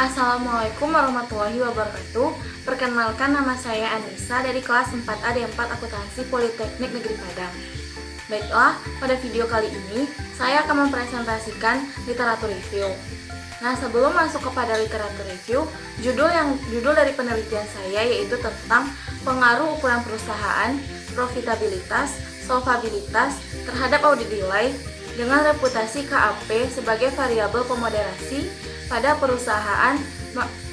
Assalamualaikum warahmatullahi wabarakatuh. Perkenalkan, nama saya Anissa dari kelas 4A D4 Akuntansi Politeknik Negeri Padang. Baiklah, pada video kali ini saya akan mempresentasikan literatur review. Nah, sebelum masuk kepada literatur review, judul dari penelitian saya yaitu tentang pengaruh ukuran perusahaan, profitabilitas, solvabilitas terhadap audit nilai dengan reputasi KAP sebagai variabel pemoderasi pada perusahaan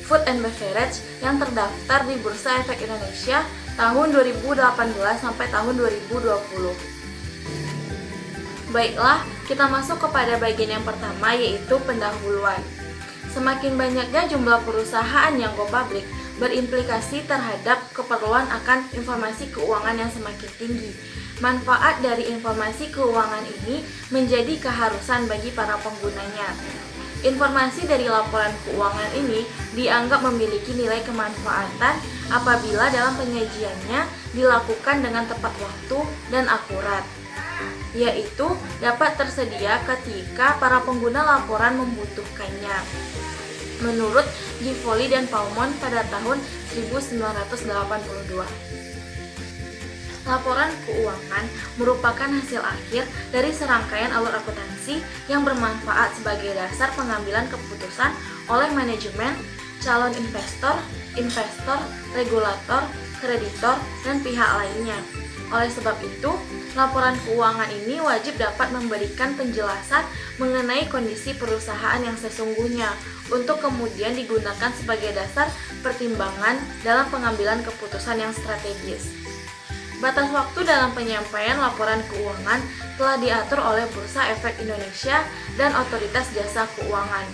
food and beverage yang terdaftar di Bursa Efek Indonesia tahun 2018 sampai tahun 2020. Baiklah, kita masuk kepada bagian yang pertama yaitu pendahuluan. Semakin banyaknya jumlah perusahaan yang go public berimplikasi terhadap keperluan akan informasi keuangan yang semakin tinggi. Manfaat dari informasi keuangan ini menjadi keharusan bagi para penggunanya. Informasi dari laporan keuangan ini dianggap memiliki nilai kemanfaatan apabila dalam penyajiannya dilakukan dengan tepat waktu dan akurat, yaitu dapat tersedia ketika para pengguna laporan membutuhkannya. Menurut Givoli dan Palmon pada tahun 1982. Laporan keuangan merupakan hasil akhir dari serangkaian alur akuntansi yang bermanfaat sebagai dasar pengambilan keputusan oleh manajemen, calon investor, regulator, kreditor, dan pihak lainnya. Oleh sebab itu, laporan keuangan ini wajib dapat memberikan penjelasan mengenai kondisi perusahaan yang sesungguhnya untuk kemudian digunakan sebagai dasar pertimbangan dalam pengambilan keputusan yang strategis. Batas waktu dalam penyampaian laporan keuangan telah diatur oleh Bursa Efek Indonesia dan Otoritas Jasa Keuangan.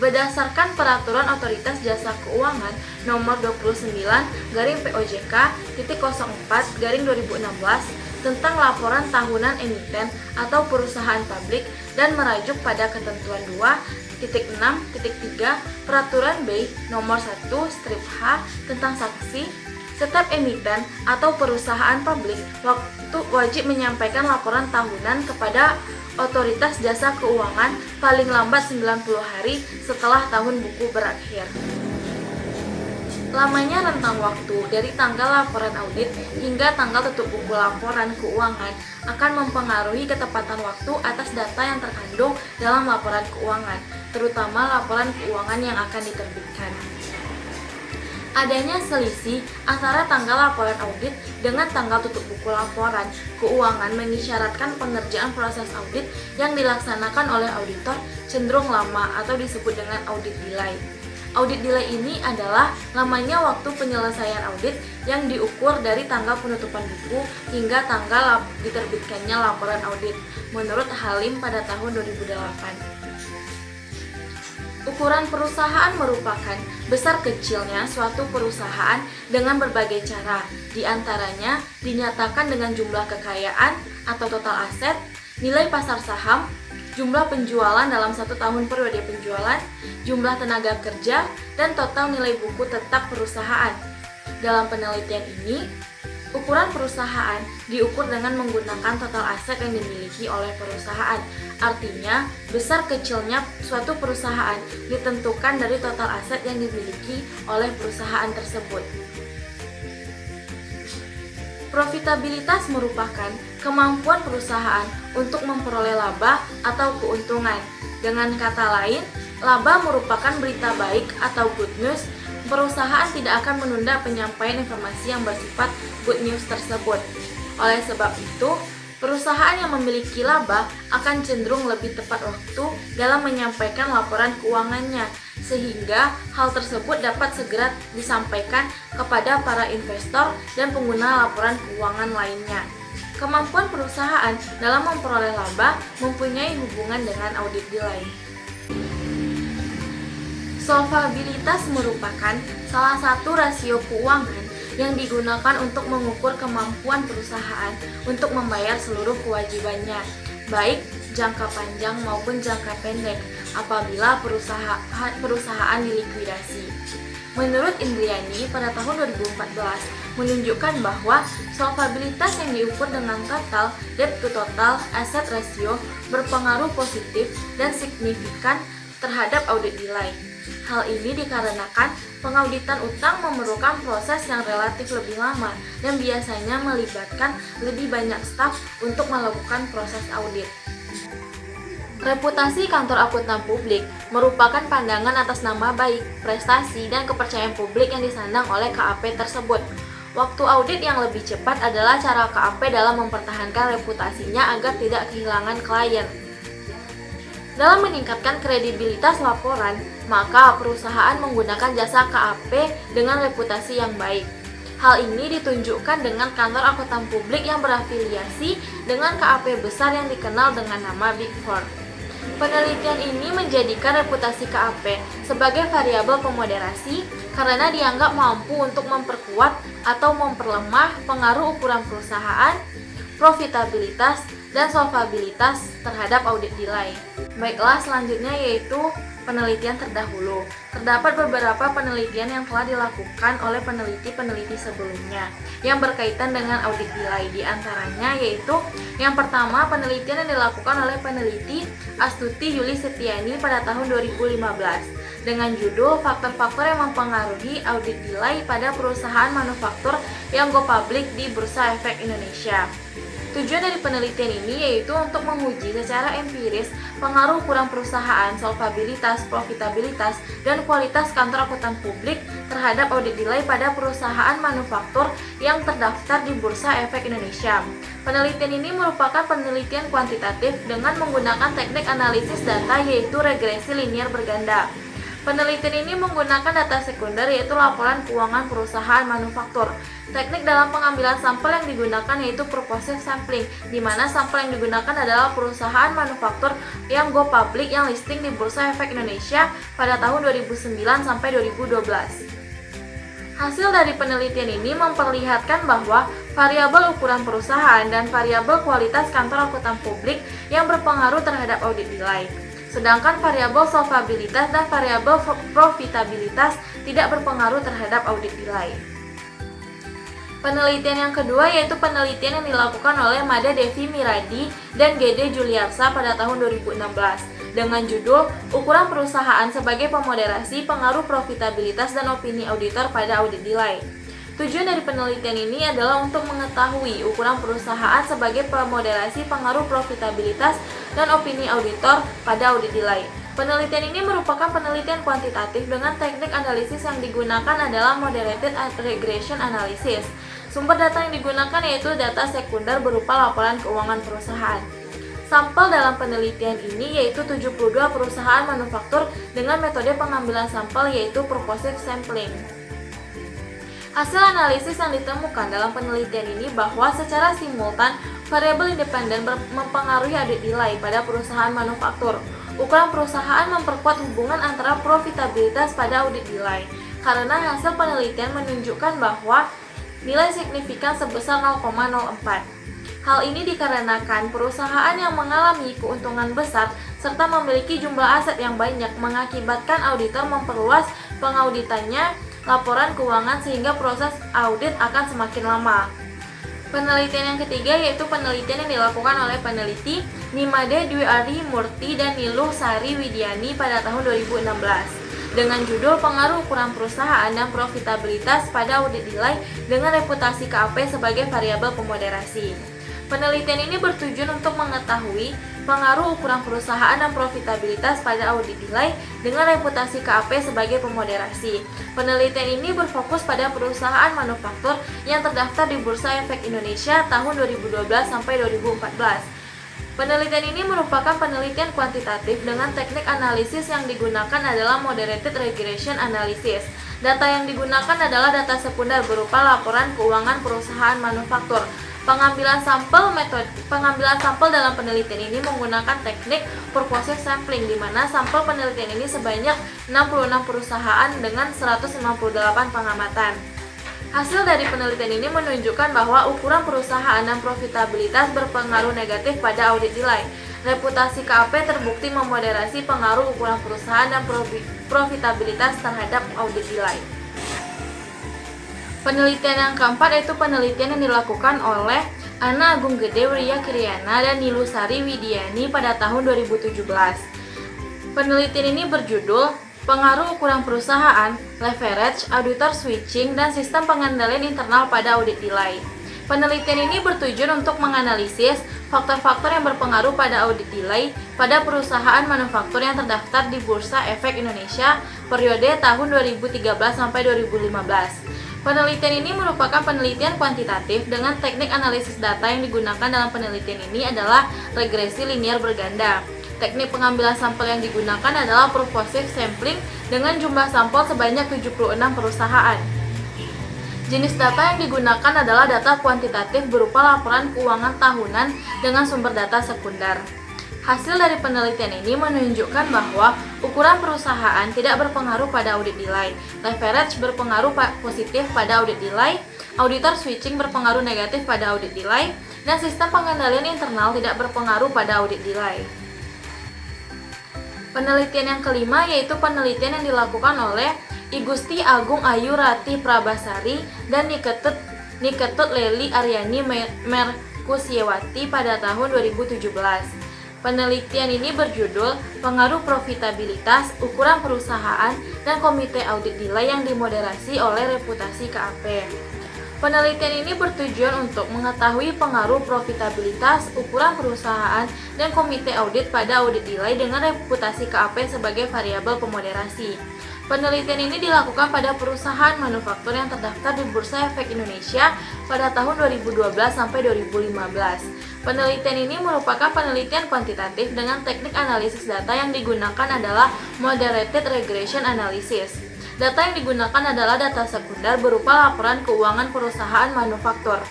Berdasarkan Peraturan Otoritas Jasa Keuangan Nomor 29/POJK.04/2016 tentang laporan tahunan emiten atau perusahaan publik dan merajuk pada ketentuan 2.6.3 Peraturan BI Nomor 1/H tentang saksi. Setiap emiten atau perusahaan publik wajib menyampaikan laporan tahunan kepada Otoritas Jasa Keuangan paling lambat 90 hari setelah tahun buku berakhir. Lamanya rentang waktu dari tanggal laporan audit hingga tanggal tutup buku laporan keuangan akan mempengaruhi ketepatan waktu atas data yang terkandung dalam laporan keuangan, terutama laporan keuangan yang akan diterbitkan. Adanya selisih antara tanggal laporan audit dengan tanggal tutup buku laporan keuangan mengisyaratkan pengerjaan proses audit yang dilaksanakan oleh auditor cenderung lama atau disebut dengan audit delay. Audit delay ini adalah lamanya waktu penyelesaian audit yang diukur dari tanggal penutupan buku hingga tanggal diterbitkannya laporan audit, menurut Halim pada tahun 2008. Ukuran perusahaan merupakan besar kecilnya suatu perusahaan dengan berbagai cara, diantaranya dinyatakan dengan jumlah kekayaan atau total aset, nilai pasar saham, jumlah penjualan dalam 1 tahun periode penjualan, jumlah tenaga kerja, dan total nilai buku tetap perusahaan. Dalam penelitian ini, ukuran perusahaan diukur dengan menggunakan total aset yang dimiliki oleh perusahaan. Artinya, besar kecilnya suatu perusahaan ditentukan dari total aset yang dimiliki oleh perusahaan tersebut. Profitabilitas merupakan kemampuan perusahaan untuk memperoleh laba atau keuntungan. Dengan kata lain, laba merupakan berita baik atau good news. Perusahaan tidak akan menunda penyampaian informasi yang bersifat good news tersebut. Oleh sebab itu, perusahaan yang memiliki laba akan cenderung lebih tepat waktu dalam menyampaikan laporan keuangannya, sehingga hal tersebut dapat segera disampaikan kepada para investor dan pengguna laporan keuangan lainnya. Kemampuan perusahaan dalam memperoleh laba mempunyai hubungan dengan audit delay. Solvabilitas merupakan salah satu rasio keuangan yang digunakan untuk mengukur kemampuan perusahaan untuk membayar seluruh kewajibannya, baik jangka panjang maupun jangka pendek, apabila perusahaan dilikuidasi. Menurut Indriani pada tahun 2014 menunjukkan bahwa solvabilitas yang diukur dengan total debt to total asset ratio berpengaruh positif dan signifikan terhadap audit nilai. Hal ini dikarenakan pengauditan utang memerlukan proses yang relatif lebih lama dan biasanya melibatkan lebih banyak staf untuk melakukan proses audit. Reputasi kantor akuntan publik merupakan pandangan atas nama baik, prestasi, dan kepercayaan publik yang disandang oleh KAP tersebut. Waktu audit yang lebih cepat adalah cara KAP dalam mempertahankan reputasinya agar tidak kehilangan klien. Dalam meningkatkan kredibilitas laporan, maka perusahaan menggunakan jasa KAP dengan reputasi yang baik. Hal ini ditunjukkan dengan kantor akuntan publik yang berafiliasi dengan KAP besar yang dikenal dengan nama Big Four. Penelitian ini menjadikan reputasi KAP sebagai variabel pemoderasi karena dianggap mampu untuk memperkuat atau memperlemah pengaruh ukuran perusahaan, profitabilitas, dan solvabilitas terhadap audit nilai. Baiklah, selanjutnya yaitu penelitian terdahulu. Terdapat beberapa penelitian yang telah dilakukan oleh peneliti-peneliti sebelumnya yang berkaitan dengan audit nilai. Di antaranya yaitu yang pertama, penelitian yang dilakukan oleh peneliti Astuti Yuli Setiani pada tahun 2015 dengan judul Faktor-faktor yang mempengaruhi audit nilai pada perusahaan manufaktur yang go public di Bursa Efek Indonesia. Tujuan dari penelitian ini yaitu untuk menguji secara empiris pengaruh ukuran perusahaan, solvabilitas, profitabilitas, dan kualitas kantor akuntan publik terhadap audit nilai pada perusahaan manufaktur yang terdaftar di Bursa Efek Indonesia. Penelitian ini merupakan penelitian kuantitatif dengan menggunakan teknik analisis data yaitu regresi linier berganda. Penelitian ini menggunakan data sekunder yaitu laporan keuangan perusahaan manufaktur. Teknik dalam pengambilan sampel yang digunakan yaitu purposive sampling, di mana sampel yang digunakan adalah perusahaan manufaktur yang go public yang listing di Bursa Efek Indonesia pada tahun 2009 sampai 2012. Hasil dari penelitian ini memperlihatkan bahwa variabel ukuran perusahaan dan variabel kualitas kantor akuntan publik yang berpengaruh terhadap audit nilai. Sedangkan variabel solvabilitas dan variabel profitabilitas tidak berpengaruh terhadap audit nilai. Penelitian yang kedua yaitu penelitian yang dilakukan oleh Mada Devi Miradi dan Gede Juliarsa pada tahun 2016 dengan judul Ukuran Perusahaan sebagai Pemoderasi Pengaruh Profitabilitas dan Opini Auditor pada Audit Nilai. Tujuan dari penelitian ini adalah untuk mengetahui ukuran perusahaan sebagai pemoderasi pengaruh profitabilitas dan opini auditor pada audit nilai. Penelitian ini merupakan penelitian kuantitatif dengan teknik analisis yang digunakan adalah moderated regression analysis. Sumber data yang digunakan yaitu data sekunder berupa laporan keuangan perusahaan. Sampel dalam penelitian ini yaitu 72 perusahaan manufaktur dengan metode pengambilan sampel yaitu purposive sampling. Hasil analisis yang ditemukan dalam penelitian ini bahwa secara simultan variabel independen mempengaruhi audit nilai pada perusahaan manufaktur. Ukuran perusahaan memperkuat hubungan antara profitabilitas pada audit nilai karena hasil penelitian menunjukkan bahwa nilai signifikan sebesar 0,04. Hal ini dikarenakan perusahaan yang mengalami keuntungan besar serta memiliki jumlah aset yang banyak mengakibatkan auditor memperluas pengauditannya laporan keuangan sehingga proses audit akan semakin lama. Penelitian yang ketiga yaitu penelitian yang dilakukan oleh peneliti Nimade Dwi Ari Murti dan Niluh Sari Widiani pada tahun 2016 dengan judul Pengaruh Ukuran Perusahaan dan Profitabilitas pada Audit Nilai dengan Reputasi KAP sebagai Variabel Pemoderasi. Penelitian ini bertujuan untuk mengetahui pengaruh ukuran perusahaan dan profitabilitas pada audit nilai dengan reputasi KAP sebagai pemoderasi. Penelitian ini berfokus pada perusahaan manufaktur yang terdaftar di Bursa Efek Indonesia tahun 2012 sampai 2014. Penelitian ini merupakan penelitian kuantitatif dengan teknik analisis yang digunakan adalah moderated regression analysis. Data yang digunakan adalah data sekunder berupa laporan keuangan perusahaan manufaktur. Pengambilan sampel dalam penelitian ini menggunakan teknik purposive sampling di mana sampel penelitian ini sebanyak 66 perusahaan dengan 158 pengamatan. Hasil dari penelitian ini menunjukkan bahwa ukuran perusahaan dan profitabilitas berpengaruh negatif pada audit nilai. Reputasi KAP terbukti memoderasi pengaruh ukuran perusahaan dan profitabilitas terhadap audit nilai. Penelitian yang keempat yaitu penelitian yang dilakukan oleh Ana Agung Gede Wirya Kiryana dan Niluh Sari Widiani pada tahun 2017. Penelitian ini berjudul Pengaruh Ukuran Perusahaan, Leverage, Auditor Switching, dan Sistem Pengendalian Internal pada Audit Delay. Penelitian ini bertujuan untuk menganalisis faktor-faktor yang berpengaruh pada audit delay pada perusahaan manufaktur yang terdaftar di Bursa Efek Indonesia periode tahun 2013 sampai 2015. Penelitian ini merupakan penelitian kuantitatif dengan teknik analisis data yang digunakan dalam penelitian ini adalah regresi linear berganda. Teknik pengambilan sampel yang digunakan adalah purposive sampling dengan jumlah sampel sebanyak 76 perusahaan. Jenis data yang digunakan adalah data kuantitatif berupa laporan keuangan tahunan dengan sumber data sekunder. Hasil dari penelitian ini menunjukkan bahwa ukuran perusahaan tidak berpengaruh pada audit delay, leverage berpengaruh positif pada audit delay, auditor switching berpengaruh negatif pada audit delay, dan sistem pengendalian internal tidak berpengaruh pada audit delay. Penelitian yang kelima yaitu penelitian yang dilakukan oleh I Gusti Agung Ayu Rati Prabasari dan Niketut Leli Aryani Merkusiewati pada tahun 2017. Penelitian ini berjudul Pengaruh Profitabilitas, Ukuran Perusahaan, dan Komite Audit Delay yang dimoderasi oleh Reputasi KAP. Penelitian ini bertujuan untuk mengetahui pengaruh profitabilitas, ukuran perusahaan, dan komite audit pada audit delay dengan reputasi KAP sebagai variabel pemoderasi. Penelitian ini dilakukan pada perusahaan manufaktur yang terdaftar di Bursa Efek Indonesia pada tahun 2012 sampai 2015. Penelitian ini merupakan penelitian kuantitatif dengan teknik analisis data yang digunakan adalah moderated regression analysis. Data yang digunakan adalah data sekunder berupa laporan keuangan perusahaan manufaktur.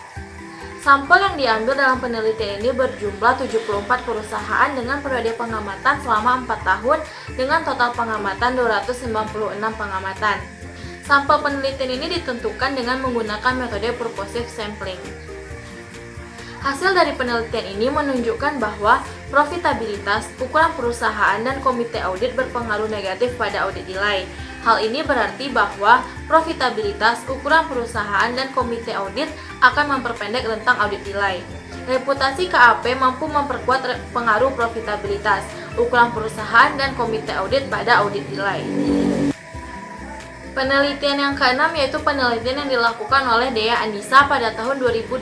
Sampel yang diambil dalam penelitian ini berjumlah 74 perusahaan dengan periode pengamatan selama 4 tahun dengan total pengamatan 296 pengamatan. Sampel penelitian ini ditentukan dengan menggunakan metode purposive sampling. Hasil dari penelitian ini menunjukkan bahwa profitabilitas, ukuran perusahaan, dan komite audit berpengaruh negatif pada audit delay. Hal ini berarti bahwa profitabilitas, ukuran perusahaan, dan komite audit akan memperpendek rentang audit delay. Reputasi KAP mampu memperkuat pengaruh profitabilitas, ukuran perusahaan, dan komite audit pada audit delay. Penelitian yang keenam yaitu penelitian yang dilakukan oleh Dea Andisa pada tahun 2018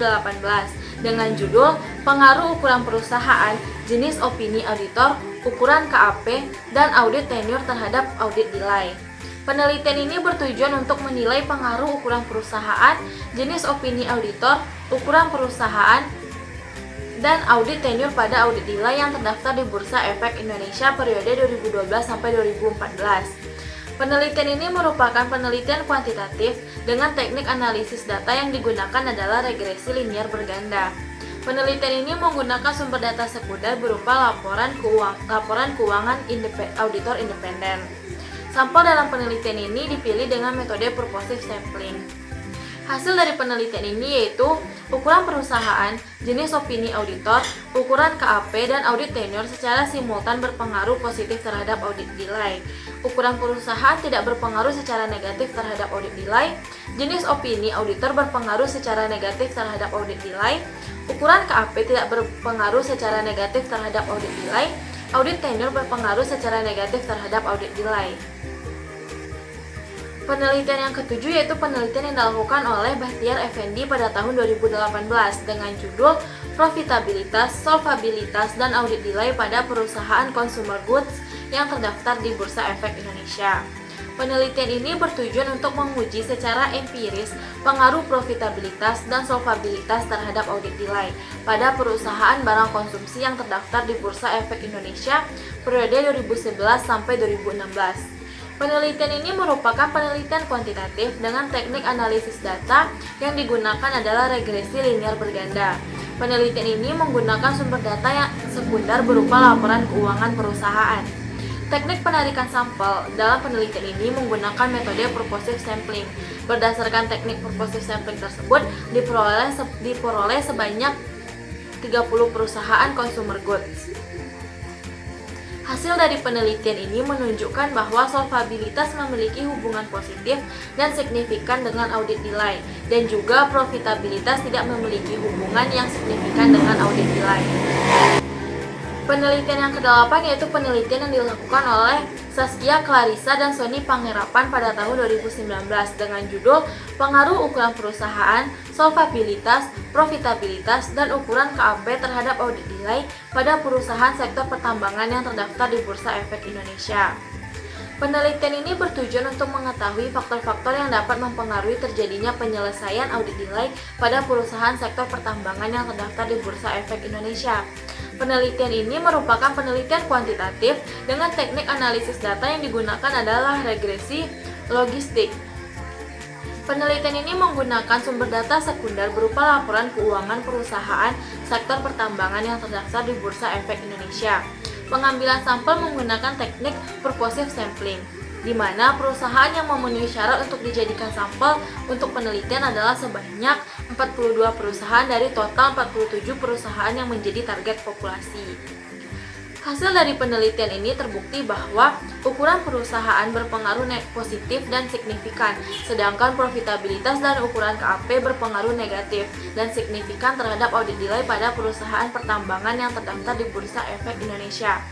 dengan judul Pengaruh Ukuran Perusahaan, Jenis Opini Auditor, Ukuran KAP, dan Audit Tenure terhadap Audit Delay. Penelitian ini bertujuan untuk menilai pengaruh ukuran perusahaan, jenis opini auditor, ukuran perusahaan, dan audit tenure pada audit delay yang terdaftar di Bursa Efek Indonesia periode 2012 sampai 2014. Penelitian ini merupakan penelitian kuantitatif dengan teknik analisis data yang digunakan adalah regresi linear berganda. Penelitian ini menggunakan sumber data sekunder berupa laporan keuangan auditor independen. Sampel dalam penelitian ini dipilih dengan metode purposive sampling. Hasil dari penelitian ini yaitu ukuran perusahaan, jenis opini auditor, ukuran KAP, dan audit tenure secara simultan berpengaruh positif terhadap audit delay. Ukuran perusahaan tidak berpengaruh secara negatif terhadap audit delay. Jenis opini auditor berpengaruh secara negatif terhadap audit delay. Ukuran KAP tidak berpengaruh secara negatif terhadap audit delay. Audit tenure berpengaruh secara negatif terhadap audit delay. Penelitian yang ketujuh yaitu penelitian yang dilakukan oleh Bahtiar Effendi pada tahun 2018 dengan judul Profitabilitas, Solvabilitas, dan Audit Delay pada Perusahaan Consumer Goods yang terdaftar di Bursa Efek Indonesia. Penelitian ini bertujuan untuk menguji secara empiris pengaruh profitabilitas dan solvabilitas terhadap audit delay pada perusahaan barang konsumsi yang terdaftar di Bursa Efek Indonesia periode 2011 sampai 2016. Penelitian ini merupakan penelitian kuantitatif dengan teknik analisis data yang digunakan adalah regresi linear berganda. Penelitian ini menggunakan sumber data yang sekunder berupa laporan keuangan perusahaan. Teknik penarikan sampel dalam penelitian ini menggunakan metode purposive sampling. Berdasarkan teknik purposive sampling tersebut, diperoleh sebanyak 30 perusahaan consumer goods. Hasil dari penelitian ini menunjukkan bahwa solvabilitas memiliki hubungan positif dan signifikan dengan audit delay, dan juga profitabilitas tidak memiliki hubungan yang signifikan dengan audit delay. Penelitian yang ke-8 yaitu penelitian yang dilakukan oleh Saskia Clarissa dan Sony Panggerapan pada tahun 2019 dengan judul Pengaruh Ukuran Perusahaan, Solvabilitas, Profitabilitas, dan Ukuran KAP terhadap Audit Nilai pada perusahaan sektor pertambangan yang terdaftar di Bursa Efek Indonesia. Penelitian ini bertujuan untuk mengetahui faktor-faktor yang dapat mempengaruhi terjadinya penyelesaian audit nilai pada perusahaan sektor pertambangan yang terdaftar di Bursa Efek Indonesia. Penelitian ini merupakan penelitian kuantitatif dengan teknik analisis data yang digunakan adalah regresi logistik. Penelitian ini menggunakan sumber data sekunder berupa laporan keuangan perusahaan sektor pertambangan yang terdaftar di Bursa Efek Indonesia. Pengambilan sampel menggunakan teknik purposive sampling, di mana perusahaan yang memenuhi syarat untuk dijadikan sampel untuk penelitian adalah sebanyak 42 perusahaan dari total 47 perusahaan yang menjadi target populasi. Hasil dari penelitian ini terbukti bahwa ukuran perusahaan berpengaruh positif dan signifikan, sedangkan profitabilitas dan ukuran KAP berpengaruh negatif dan signifikan terhadap audit nilai pada perusahaan pertambangan yang terdaftar di Bursa Efek Indonesia.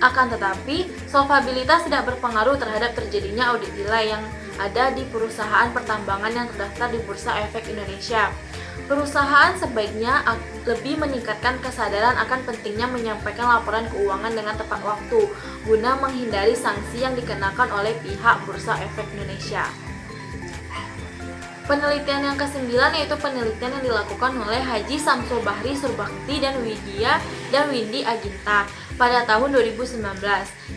Akan tetapi, solvabilitas tidak berpengaruh terhadap terjadinya audit nilai yang ada di perusahaan pertambangan yang terdaftar di Bursa Efek Indonesia. Perusahaan sebaiknya lebih meningkatkan kesadaran akan pentingnya menyampaikan laporan keuangan dengan tepat waktu, guna menghindari sanksi yang dikenakan oleh pihak Bursa Efek Indonesia. Penelitian yang ke-9 yaitu penelitian yang dilakukan oleh Haji Samsul Bahri Surbakti dan Windy Aginta pada tahun 2019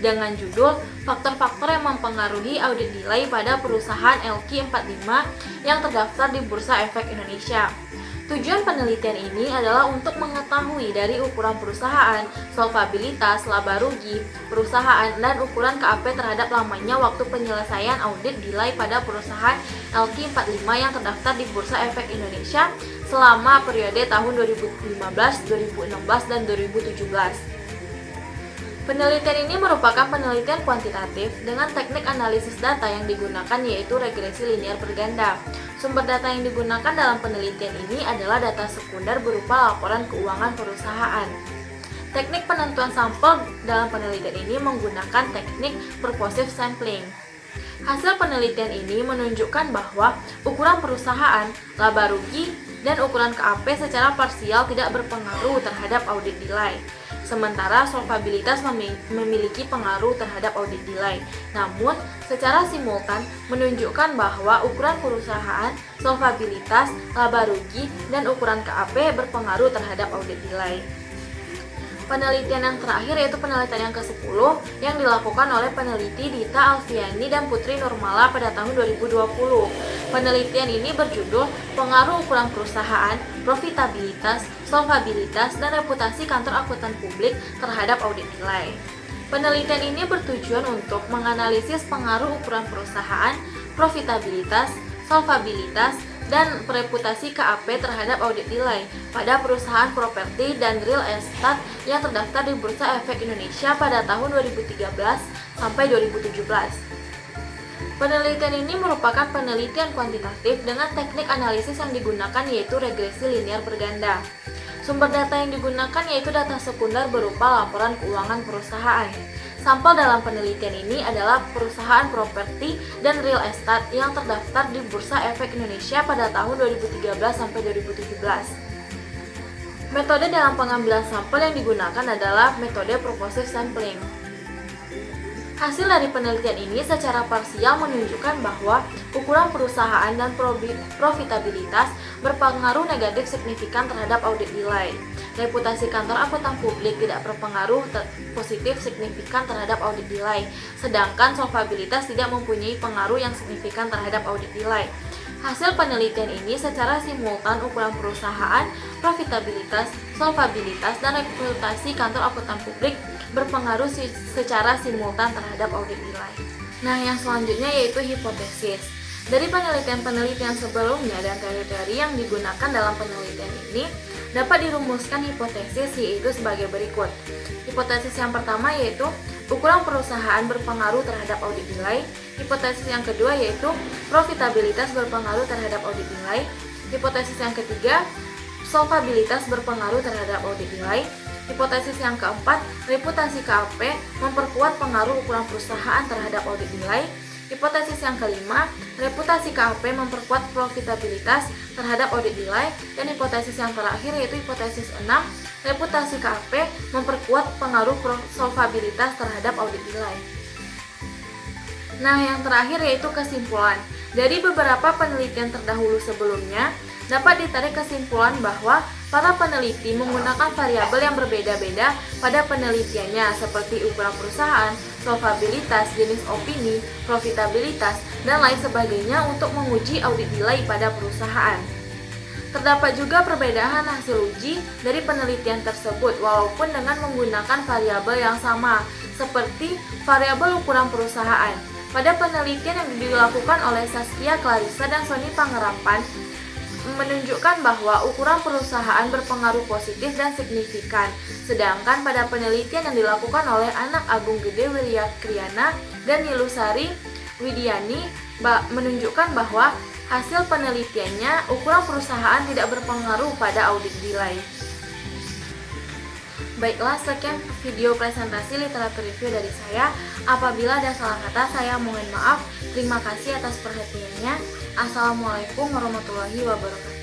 dengan judul Faktor-faktor yang mempengaruhi audit nilai pada perusahaan LQ45 yang terdaftar di Bursa Efek Indonesia. Tujuan penelitian ini adalah untuk mengetahui dari ukuran perusahaan, solvabilitas, laba rugi perusahaan, dan ukuran KAP terhadap lamanya waktu penyelesaian audit nilai pada perusahaan LQ45 yang terdaftar di Bursa Efek Indonesia selama periode tahun 2015, 2016, dan 2017. Penelitian ini merupakan penelitian kuantitatif dengan teknik analisis data yang digunakan yaitu regresi linear berganda. Sumber data yang digunakan dalam penelitian ini adalah data sekunder berupa laporan keuangan perusahaan. Teknik penentuan sampel dalam penelitian ini menggunakan teknik purposive sampling. Hasil penelitian ini menunjukkan bahwa ukuran perusahaan, laba rugi, dan ukuran KAP secara parsial tidak berpengaruh terhadap audit nilai. Sementara solvabilitas memiliki pengaruh terhadap audit nilai. Namun, secara simultan menunjukkan bahwa ukuran perusahaan, solvabilitas, laba rugi, dan ukuran KAP berpengaruh terhadap audit nilai. Penelitian yang terakhir yaitu penelitian yang ke-10 yang dilakukan oleh peneliti Dita Alfiani dan Putri Nurmala pada tahun 2020. Penelitian ini berjudul Pengaruh Ukuran Perusahaan, Profitabilitas, Solvabilitas, dan Reputasi Kantor Akuntan Publik terhadap Audit Nilai. Penelitian ini bertujuan untuk menganalisis pengaruh ukuran perusahaan, profitabilitas, solvabilitas, dan reputasi KAP terhadap audit nilai pada perusahaan properti dan real estate yang terdaftar di Bursa Efek Indonesia pada tahun 2013 sampai 2017. Penelitian ini merupakan penelitian kuantitatif dengan teknik analisis yang digunakan yaitu regresi linear berganda. Sumber data yang digunakan yaitu data sekunder berupa laporan keuangan perusahaan. Sampel dalam penelitian ini adalah perusahaan properti dan real estate yang terdaftar di Bursa Efek Indonesia pada tahun 2013 sampai 2017. Metode dalam pengambilan sampel yang digunakan adalah metode purposive sampling. Hasil dari penelitian ini secara parsial menunjukkan bahwa ukuran perusahaan dan profitabilitas berpengaruh negatif signifikan terhadap audit nilai. Reputasi kantor akuntan publik tidak berpengaruh positif signifikan terhadap audit nilai, sedangkan solvabilitas tidak mempunyai pengaruh yang signifikan terhadap audit nilai. Hasil penelitian ini secara simultan ukuran perusahaan, profitabilitas, solvabilitas, dan reputasi kantor akuntan publik berpengaruh secara simultan terhadap audit nilai. Nah, yang selanjutnya yaitu hipotesis. Dari penelitian-penelitian sebelumnya dan teori-teori yang digunakan dalam penelitian ini, dapat dirumuskan hipotesis yaitu sebagai berikut. Hipotesis yang pertama yaitu ukuran perusahaan berpengaruh terhadap audit nilai. Hipotesis yang kedua yaitu profitabilitas berpengaruh terhadap audit nilai. Hipotesis yang ketiga, solvabilitas berpengaruh terhadap audit nilai. Hipotesis yang keempat, reputasi KAP memperkuat pengaruh ukuran perusahaan terhadap audit nilai. Hipotesis yang kelima, reputasi KAP memperkuat profitabilitas terhadap audit nilai. Dan hipotesis yang terakhir yaitu hipotesis 6, reputasi KAP memperkuat pengaruh solvabilitas terhadap audit nilai. Nah, yang terakhir yaitu kesimpulan. Dari beberapa penelitian terdahulu sebelumnya, dapat ditarik kesimpulan bahwa para peneliti menggunakan variabel yang berbeda-beda pada penelitiannya seperti ukuran perusahaan, solvabilitas, jenis opini, profitabilitas, dan lain sebagainya untuk menguji audit nilai pada perusahaan. Terdapat juga perbedaan hasil uji dari penelitian tersebut walaupun dengan menggunakan variabel yang sama seperti variabel ukuran perusahaan. Pada penelitian yang dilakukan oleh Saskia Clarissa dan Sony Pangerapan menunjukkan bahwa ukuran perusahaan berpengaruh positif dan signifikan. Sedangkan pada penelitian yang dilakukan oleh Anak Agung Gede Wiryakriana dan Nilusari Widiani menunjukkan bahwa hasil penelitiannya ukuran perusahaan tidak berpengaruh pada audit nilai. Baiklah, sekian video presentasi literatur review dari saya. Apabila ada salah kata, saya mohon maaf. Terima kasih atas perhatiannya. Assalamualaikum warahmatullahi wabarakatuh.